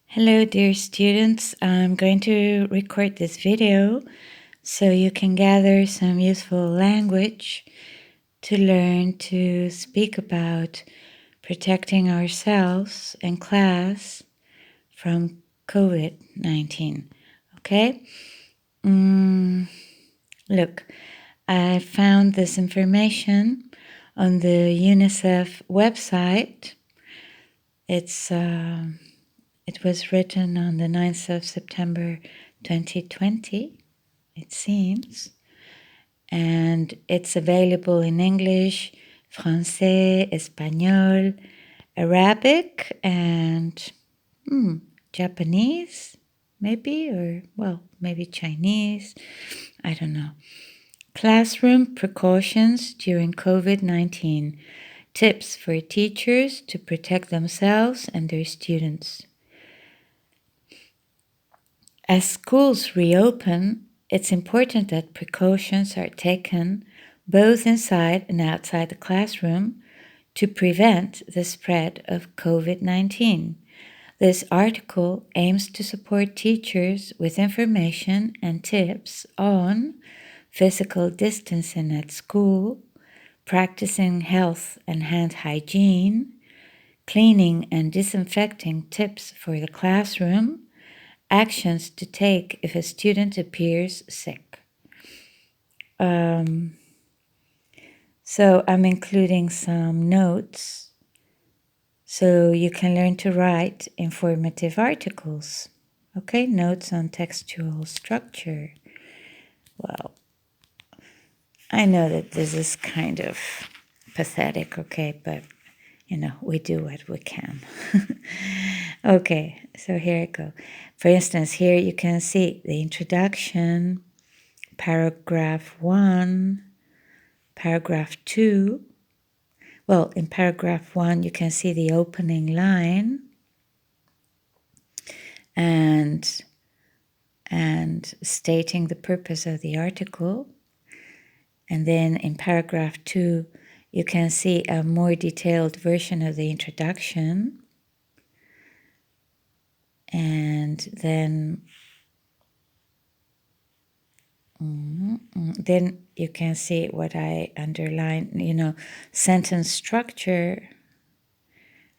Hello, dear students. I'm going to record this video so you can gather some useful language to learn to speak about protecting ourselves and class from COVID-19. Okay? Look, I found this information on the UNICEF website. It was written on the 9th of September 2020, it seems, and it's available in English, Francais, Espanol, Arabic, and Japanese, maybe, or, well, maybe Chinese, I don't know. Classroom precautions during COVID-19. Tips for teachers to protect themselves and their students. As schools reopen, it's important that precautions are taken both inside and outside the classroom to prevent the spread of COVID-19. This article aims to support teachers with information and tips on physical distancing at school, practicing health and hand hygiene, cleaning and disinfecting tips for the classroom, actions to take if a student appears sick. So I'm including some notes so you can learn to write informative articles. Okay, notes on textual structure. Well, I know that this is kind of pathetic, okay, but we do what we can. Okay, so here I go. For instance, here you can see the introduction, paragraph 1, paragraph 2. Well, in paragraph 1, you can see the opening line and stating the purpose of the article. And then in paragraph 2, you can see a more detailed version of the introduction. And then you can see what I underline, sentence structure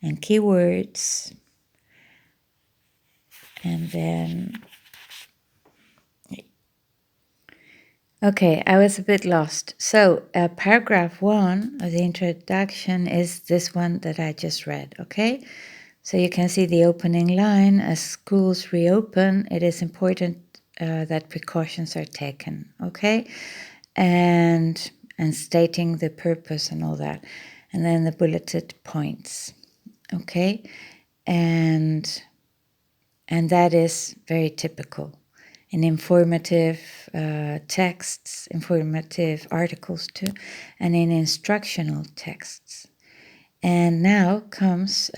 and keywords. And then, okay, I was a bit lost. So paragraph 1 of the introduction is this one that I just read, okay? So you can see the opening line, as schools reopen, it is important that precautions are taken, okay? And stating the purpose and all that. And then the bulleted points, okay? And that is very typical in informative texts, informative articles too, and in instructional texts. And now comes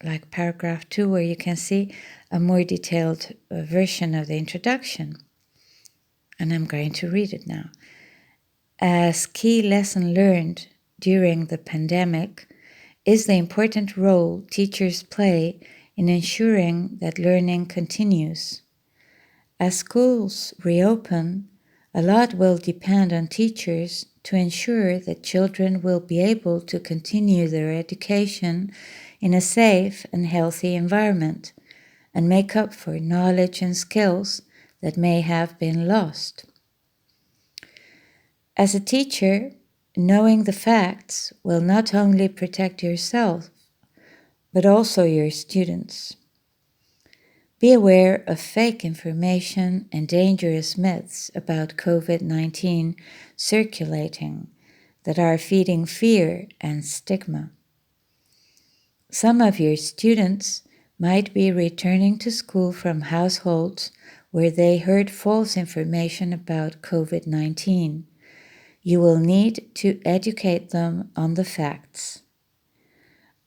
like paragraph 2, where you can see a more detailed version of the introduction. And I'm going to read it now. As key lesson learned during the pandemic is the important role teachers play in ensuring that learning continues. As schools reopen, a lot will depend on teachers to ensure that children will be able to continue their education in a safe and healthy environment and make up for knowledge and skills that may have been lost. As a teacher, knowing the facts will not only protect yourself, but also your students. Be aware of fake information and dangerous myths about COVID-19 circulating that are feeding fear and stigma. Some of your students might be returning to school from households where they heard false information about COVID-19. You will need to educate them on the facts.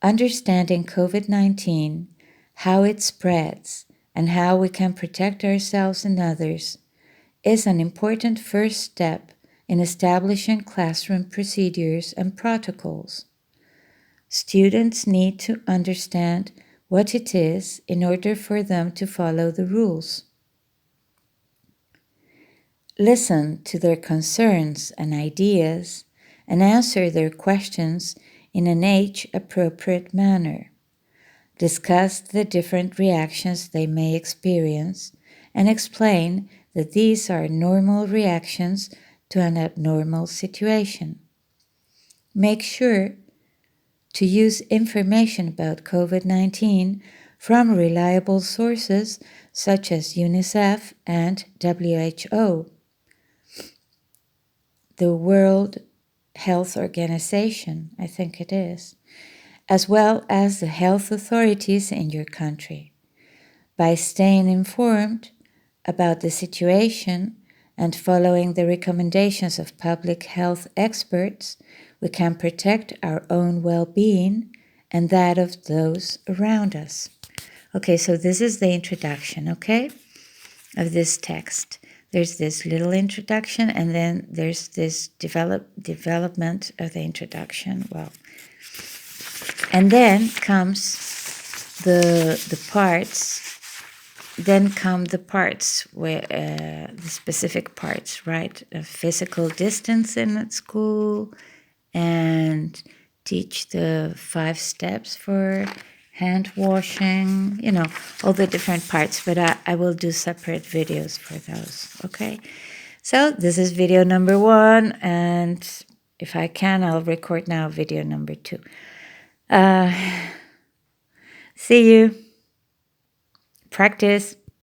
Understanding COVID-19, how it spreads, and how we can protect ourselves and others is an important first step in establishing classroom procedures and protocols. Students need to understand what it is in order for them to follow the rules. Listen to their concerns and ideas and answer their questions in an age-appropriate manner. Discuss the different reactions they may experience and explain that these are normal reactions to an abnormal situation. Make sure to use information about COVID-19 from reliable sources such as UNICEF and WHO, the World Health Organization, I think it is, as well as the health authorities in your country. By staying informed about the situation and following the recommendations of public health experts, we can protect our own well-being and that of those around us. Okay, so this is the introduction, okay, of this text. There's this little introduction, and then there's this development of the introduction. Well, and then comes the parts. Then come the parts where the specific parts, right? Physical distancing at school, and teach the 5 steps for hand washing, all the different parts, but I will do separate videos for those, okay? So this is video number 1, and if I can, I'll record now video number 2. See you. Practice.